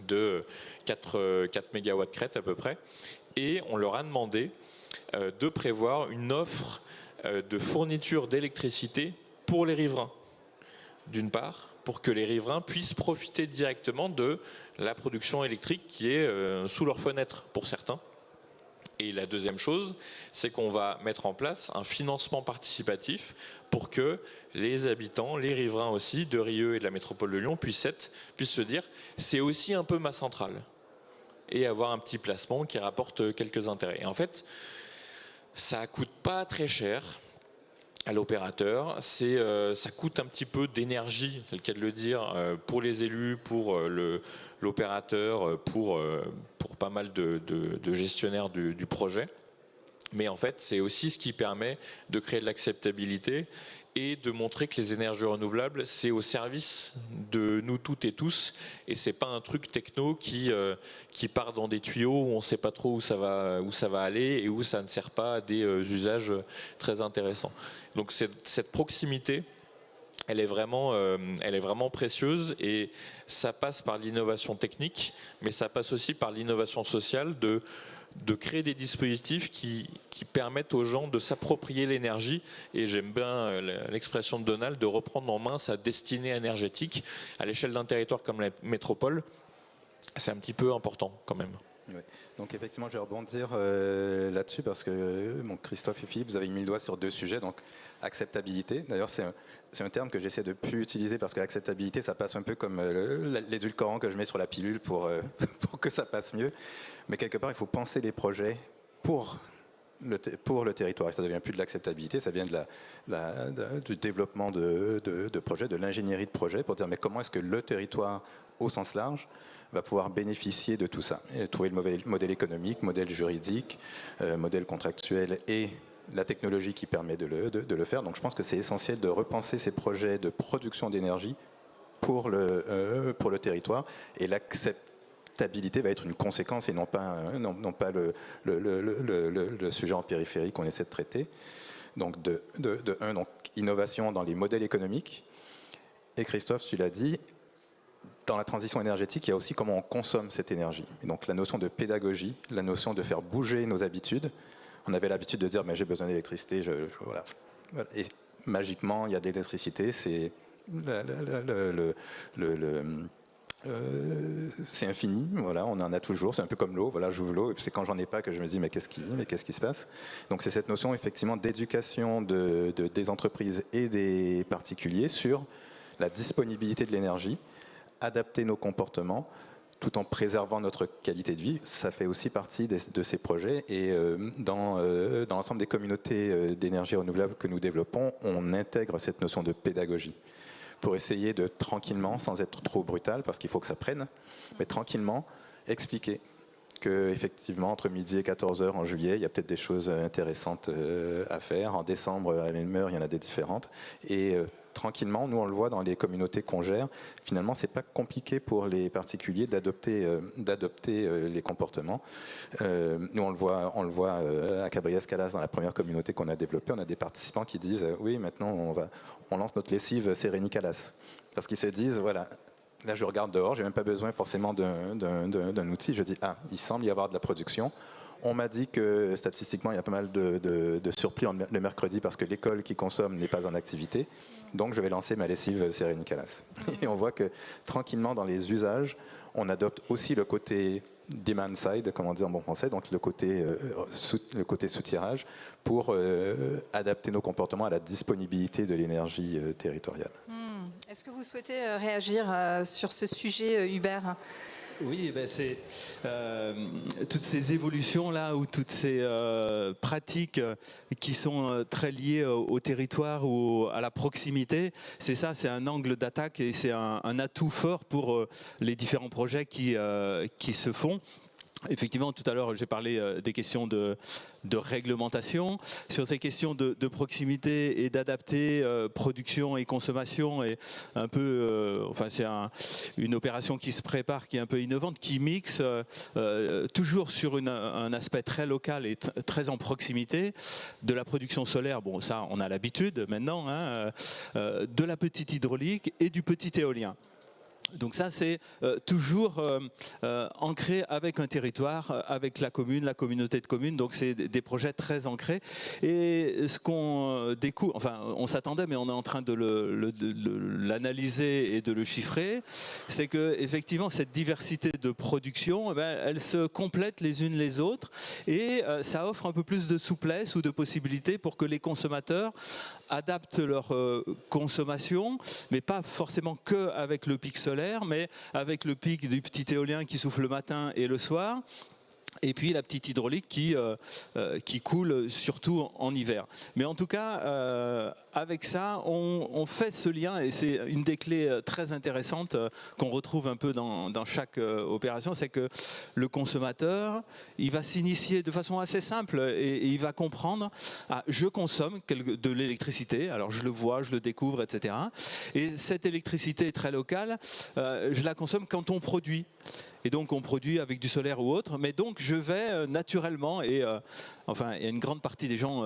de 4 MW crête à peu près. Et on leur a demandé de prévoir une offre de fourniture d'électricité pour les riverains, d'une part, pour que les riverains puissent profiter directement de la production électrique qui est sous leur fenêtre pour certains. Et la deuxième chose, c'est qu'on va mettre en place un financement participatif pour que les habitants, les riverains aussi de Rieux et de la métropole de Lyon puissent se dire c'est aussi un peu ma centrale et avoir un petit placement qui rapporte quelques intérêts. Et en fait, ça ne coûte pas très cher à l'opérateur, ça coûte un petit peu d'énergie, c'est le cas de le dire, pour les élus, pour l'opérateur, pour pas mal de gestionnaires du projet. Mais en fait, c'est aussi ce qui permet de créer de l'acceptabilité et de montrer que les énergies renouvelables, c'est au service de nous toutes et tous, et c'est pas un truc techno qui part dans des tuyaux où on ne sait pas trop où ça va aller et où ça ne sert pas à des usages très intéressants. Donc cette proximité, elle est vraiment précieuse et ça passe par l'innovation technique, mais ça passe aussi par l'innovation sociale de créer des dispositifs qui permettent aux gens de s'approprier l'énergie, et j'aime bien l'expression de Donald, de reprendre en main sa destinée énergétique à l'échelle d'un territoire comme la métropole. C'est un petit peu important quand même. Oui. Donc effectivement, je vais rebondir là-dessus parce que Christophe et Philippe, vous avez mis le doigt sur 2 sujets. Donc acceptabilité. D'ailleurs, c'est un terme que j'essaie de plus utiliser parce que l'acceptabilité, ça passe un peu comme l'édulcorant que je mets sur la pilule pour que ça passe mieux. Mais quelque part, il faut penser les projets pour le territoire. Et ça ne devient plus de l'acceptabilité, ça vient du développement de projets, de l'ingénierie de projet pour dire mais comment est-ce que le territoire au sens large va pouvoir bénéficier de tout ça et trouver le modèle économique, modèle juridique, modèle contractuel et la technologie qui permet de le faire. Donc je pense que c'est essentiel de repenser ces projets de production d'énergie pour le territoire, et l'acceptabilité va être une conséquence et non pas le sujet en périphérie qu'on essaie de traiter. Donc donc innovation dans les modèles économiques, et Christophe, tu l'as dit, dans la transition énergétique, il y a aussi comment on consomme cette énergie. Et donc la notion de pédagogie, la notion de faire bouger nos habitudes. On avait l'habitude de dire mais j'ai besoin d'électricité, voilà. magiquement il y a de l'électricité, c'est c'est infini, voilà, on en a toujours, c'est un peu comme l'eau, voilà, j'ouvre l'eau, et c'est quand j'en ai pas que je me dis mais qu'est-ce qui se passe? Donc c'est cette notion effectivement d'éducation des entreprises et des particuliers sur la disponibilité de l'énergie, adapter nos comportements, tout en préservant notre qualité de vie. Ça fait aussi partie de ces projets, et dans l'ensemble des communautés d'énergie renouvelable que nous développons, on intègre cette notion de pédagogie pour essayer de tranquillement, sans être trop brutal, parce qu'il faut que ça prenne, mais tranquillement expliquer que effectivement entre midi et 14h en juillet, il y a peut-être des choses intéressantes à faire. En décembre, à la même heure, il y en a des différentes. Et tranquillement, nous on le voit dans les communautés qu'on gère, finalement c'est pas compliqué pour les particuliers d'adopter les comportements. Nous on le voit à Cabriès-Calas, dans la première communauté qu'on a développée, on a des participants qui disent oui, maintenant on lance notre lessive Sérénie-Calas. Parce qu'ils se disent voilà, là je regarde dehors, j'ai même pas besoin forcément d'un outil, je dis ah, il semble y avoir de la production. On m'a dit que statistiquement il y a pas mal de surplus le mercredi parce que l'école qui consomme n'est pas en activité. Donc je vais lancer ma lessive Sérénie-Calas. Et on voit que tranquillement dans les usages, on adopte aussi le côté demand side, comme on dit en bon français, donc le côté soutirage, pour adapter nos comportements à la disponibilité de l'énergie territoriale. Est-ce que vous souhaitez réagir sur ce sujet, Hubert ? Oui, c'est toutes ces évolutions-là, ou toutes ces pratiques qui sont très liées au territoire ou à la proximité, c'est un angle d'attaque et c'est un atout fort pour les différents projets qui se font. Effectivement, tout à l'heure, j'ai parlé des questions de réglementation. Sur ces questions de proximité et d'adapter production et consommation, et un peu, c'est une opération qui se prépare, qui est un peu innovante, qui mixe toujours sur un aspect très local et très en proximité, de la production solaire, bon ça on a l'habitude maintenant, hein, de la petite hydraulique et du petit éolien. Donc ça, c'est toujours ancré avec un territoire, avec la commune, la communauté de communes. Donc c'est des projets très ancrés. Et ce qu'on découvre, on s'attendait, mais on est en train de l'analyser et de le chiffrer, c'est que effectivement cette diversité de production, elle se complète les unes les autres, et ça offre un peu plus de souplesse ou de possibilités pour que les consommateurs adaptent leur consommation, mais pas forcément que avec le pic solaire, mais avec le pic du petit éolien qui souffle le matin et le soir. Et puis la petite hydraulique qui coule surtout en hiver. Mais en tout cas, avec ça, on fait ce lien, et c'est une des clés très intéressantes qu'on retrouve un peu dans chaque opération, c'est que le consommateur, il va s'initier de façon assez simple, et il va comprendre, je consomme de l'électricité, alors je le vois, je le découvre, etc. Et cette électricité très locale, je la consomme quand on produit. Et donc on produit avec du solaire ou autre, mais donc je vais naturellement, et il y a une grande partie des gens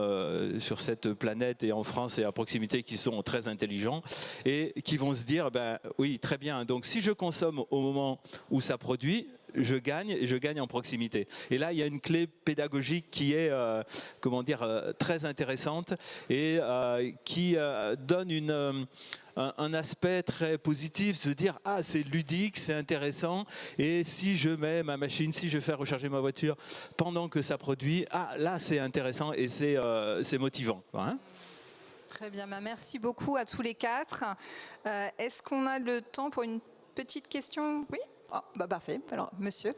sur cette planète et en France et à proximité qui sont très intelligents et qui vont se dire, oui, très bien, donc si je consomme au moment où ça produit, je gagne, et je gagne en proximité. Et là, il y a une clé pédagogique qui est, très intéressante, et qui donne un aspect très positif, se dire c'est ludique, c'est intéressant, et si je mets ma machine, si je fais recharger ma voiture pendant que ça produit, là c'est intéressant et c'est motivant, hein. Très bien, merci beaucoup à tous les quatre. Est-ce qu'on a le temps pour une petite question? Oui. Parfait, alors monsieur.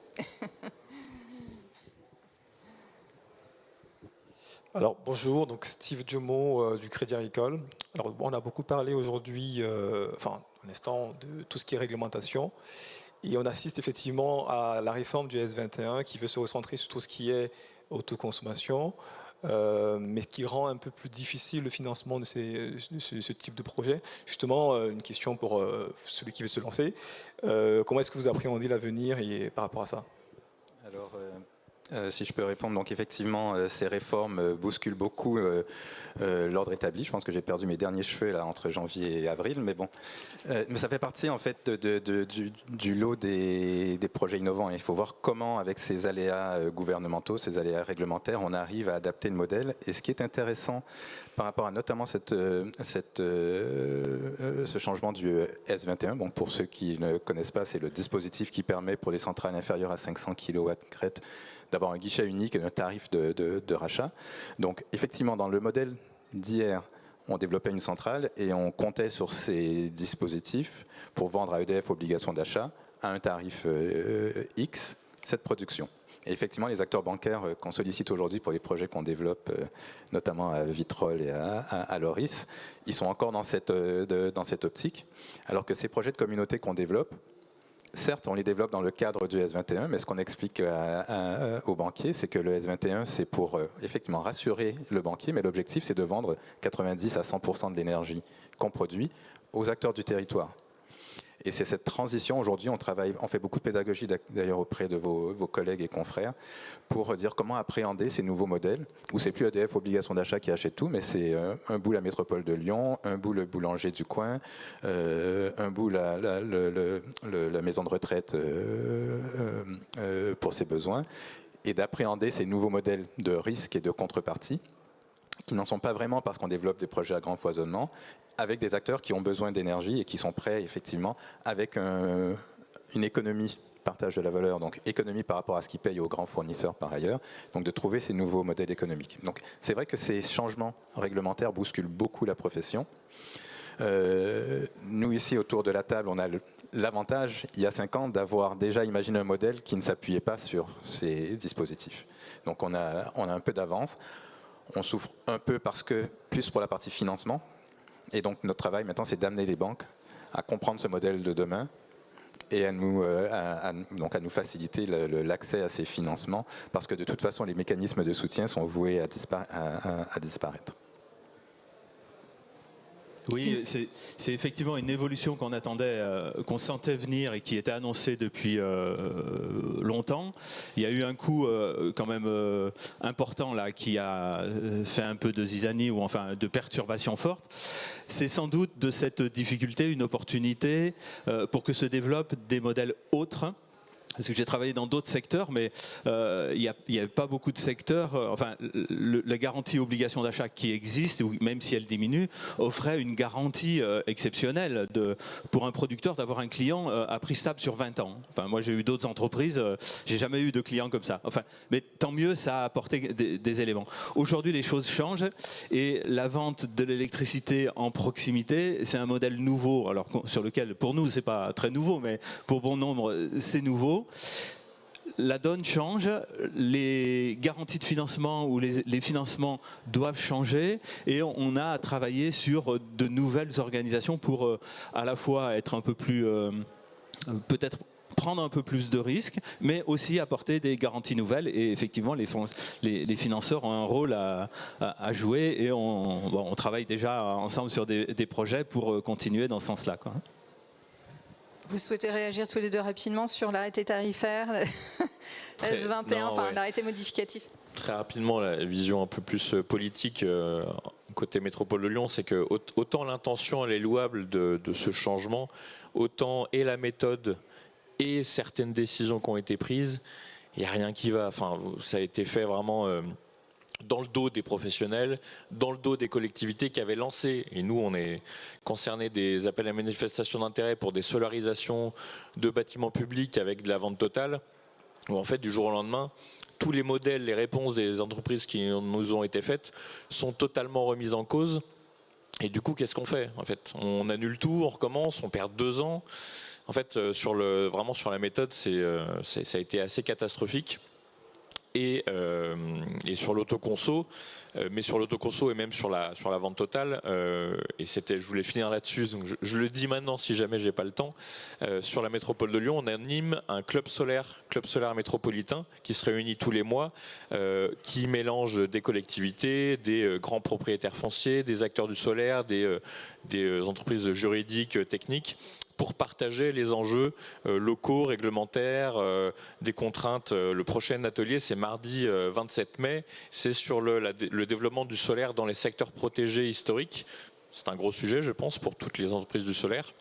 Alors bonjour, donc Steve Jomo du Crédit Agricole. Alors on a beaucoup parlé aujourd'hui, à l'instant, de tout ce qui est réglementation, et on assiste effectivement à la réforme du S21 qui veut se recentrer sur tout ce qui est autoconsommation, mais qui rend un peu plus difficile le financement de ce type de projet. Justement, une question pour celui qui veut se lancer. Comment est-ce que vous appréhendez l'avenir par rapport à ça? Alors, Si je peux répondre, donc effectivement, ces réformes bousculent beaucoup l'ordre établi. Je pense que j'ai perdu mes derniers cheveux là entre janvier et avril, mais bon, mais ça fait partie en fait du lot des projets innovants. Il faut voir comment, avec ces aléas gouvernementaux, ces aléas réglementaires, on arrive à adapter le modèle. Et ce qui est intéressant par rapport à notamment ce changement du S21. Bon, pour ceux qui ne connaissent pas, c'est le dispositif qui permet pour les centrales inférieures à 500 kW crête d'avoir un guichet unique et un tarif de rachat. Donc effectivement, dans le modèle d'hier, on développait une centrale et on comptait sur ces dispositifs pour vendre à EDF obligation d'achat à un tarif X cette production. Et effectivement, les acteurs bancaires qu'on sollicite aujourd'hui pour les projets qu'on développe, notamment à Vitrolles et à Loris, ils sont encore dans cette optique, alors que ces projets de communauté qu'on développe, certes, on les développe dans le cadre du S21, mais ce qu'on explique aux banquiers, c'est que le S21, c'est pour effectivement rassurer le banquier, mais l'objectif, c'est de vendre 90 à 100% de l'énergie qu'on produit aux acteurs du territoire. Et c'est cette transition, aujourd'hui, on fait beaucoup de pédagogie d'ailleurs auprès de vos collègues et confrères pour dire comment appréhender ces nouveaux modèles, où c'est plus EDF obligation d'achat qui achète tout, mais c'est un bout la métropole de Lyon, un bout le boulanger du coin, un bout la maison de retraite pour ses besoins, et d'appréhender ces nouveaux modèles de risque et de contrepartie, qui n'en sont pas vraiment parce qu'on développe des projets à grand foisonnement, avec des acteurs qui ont besoin d'énergie et qui sont prêts, effectivement, avec une économie, partage de la valeur, donc économie par rapport à ce qu'ils payent aux grands fournisseurs par ailleurs, donc de trouver ces nouveaux modèles économiques. Donc c'est vrai que ces changements réglementaires bousculent beaucoup la profession. Nous ici, autour de la table, on a l'avantage, il y a 5 ans, d'avoir déjà imaginé un modèle qui ne s'appuyait pas sur ces dispositifs. Donc on a un peu d'avance. On souffre un peu parce que, plus pour la partie financement, et donc notre travail maintenant, c'est d'amener les banques à comprendre ce modèle de demain et à nous faciliter l'accès à ces financements, parce que de toute façon, les mécanismes de soutien sont voués à disparaître. Oui, c'est effectivement une évolution qu'on attendait, qu'on sentait venir et qui était annoncée depuis longtemps. Il y a eu un coup quand même important là qui a fait un peu de zizanie, ou enfin de perturbation forte. C'est sans doute de cette difficulté une opportunité pour que se développent des modèles autres. Parce que j'ai travaillé dans d'autres secteurs, mais il n'y a pas beaucoup de secteurs. Enfin, la garantie obligation d'achat qui existe, même si elle diminue, offrait une garantie exceptionnelle pour un producteur d'avoir un client à prix stable sur 20 ans. Enfin, moi, j'ai eu d'autres entreprises, j'ai jamais eu de clients comme ça. Enfin, mais tant mieux, ça a apporté des éléments. Aujourd'hui, les choses changent et la vente de l'électricité en proximité, c'est un modèle nouveau. Alors, sur lequel, pour nous, c'est pas très nouveau, mais pour bon nombre, c'est nouveau. La donne change, les garanties de financement ou les financements doivent changer, et on a à travailler sur de nouvelles organisations pour à la fois être un peu plus, peut-être prendre un peu plus de risques, mais aussi apporter des garanties nouvelles. Et effectivement, les financeurs ont un rôle à jouer, et on travaille déjà ensemble sur des projets pour continuer dans ce sens-là, quoi. Vous souhaitez réagir tous les deux rapidement sur l'arrêté tarifaire S21, enfin l'arrêté modificatif? Très rapidement, la vision un peu plus politique côté métropole de Lyon, c'est que autant l'intention elle est louable de ce changement, autant et la méthode et certaines décisions qui ont été prises, il n'y a rien qui va. Enfin, ça a été fait vraiment dans le dos des professionnels, dans le dos des collectivités qui avaient lancé, et nous on est concernés, des appels à manifestation d'intérêt pour des solarisations de bâtiments publics avec de la vente totale, où en fait du jour au lendemain, tous les modèles, les réponses des entreprises qui nous ont été faites sont totalement remises en cause. Et du coup, qu'est-ce qu'on fait? En fait, on annule tout, on recommence, on perd 2 ans. En fait, vraiment sur la méthode, ça a été assez catastrophique. Et sur l'autoconso, mais sur l'autoconso et même sur la vente totale, et je voulais finir là-dessus, donc je le dis maintenant si jamais j'ai pas le temps, sur la métropole de Lyon, on anime un club solaire métropolitain qui se réunit tous les mois, qui mélange des collectivités, des grands propriétaires fonciers, des acteurs du solaire, des entreprises juridiques, techniques, pour partager les enjeux locaux, réglementaires, des contraintes. Le prochain atelier, c'est mardi 27 mai. C'est sur le développement du solaire dans les secteurs protégés historiques. C'est un gros sujet, je pense, pour toutes les entreprises du solaire.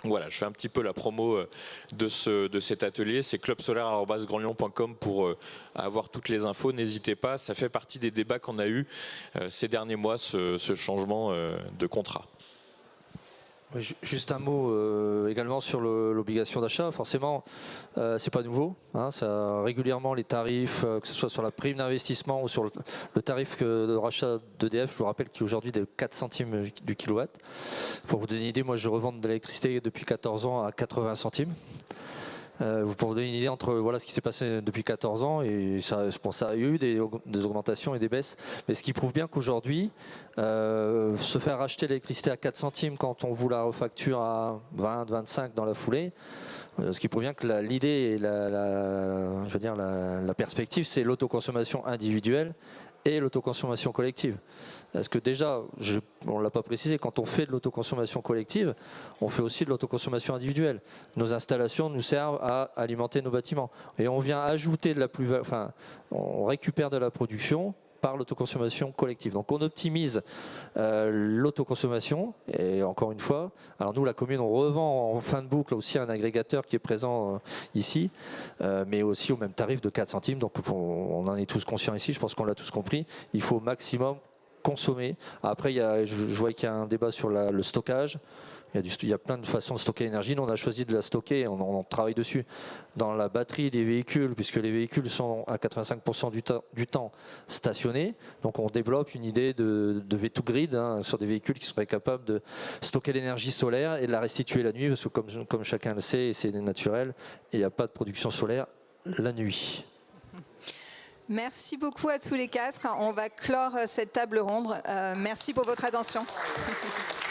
Voilà, je fais un petit peu la promo de cet atelier. C'est clubsolaire@grandlyon.com pour avoir toutes les infos. N'hésitez pas, ça fait partie des débats qu'on a eu ces derniers mois, ce changement de contrat. Juste un mot également sur l'obligation d'achat. Forcément, c'est pas nouveau. Hein, ça, régulièrement, les tarifs, que ce soit sur la prime d'investissement ou sur le tarif de rachat d'EDF, je vous rappelle qu'il est aujourd'hui de 4 centimes du kilowatt. Pour vous donner une idée, moi je revends de l'électricité depuis 14 ans à 80 centimes. Pour vous donner une idée entre voilà ce qui s'est passé depuis 14 ans et ça a eu des augmentations et des baisses, mais ce qui prouve bien qu'aujourd'hui se faire acheter l'électricité à 4 centimes quand on vous la refacture à 20, 25 dans la foulée, ce qui prouve bien que l'idée et la perspective, c'est l'autoconsommation individuelle et l'autoconsommation collective. Parce que déjà, on ne l'a pas précisé, quand on fait de l'autoconsommation collective, on fait aussi de l'autoconsommation individuelle. Nos installations nous servent à alimenter nos bâtiments. Et on vient ajouter de la plus-value, enfin, on récupère de la production par l'autoconsommation collective. Donc on optimise l'autoconsommation, et encore une fois, alors nous la commune on revend en fin de boucle aussi un agrégateur qui est présent ici, mais aussi au même tarif de 4 centimes, donc on en est tous conscients ici, je pense qu'on l'a tous compris, il faut au maximum consommer. Après, je vois qu'il y a un débat sur le stockage. Il y a plein de façons de stocker l'énergie. Nous, on a choisi de la stocker, on travaille dessus dans la batterie des véhicules, puisque les véhicules sont à 85% du temps stationnés. Donc on développe une idée de V2Grid hein, sur des véhicules qui seraient capables de stocker l'énergie solaire et de la restituer la nuit, parce que comme chacun le sait, et c'est naturel, il n'y a pas de production solaire la nuit. Merci beaucoup à tous les quatre. On va clore cette table ronde. Merci pour votre attention.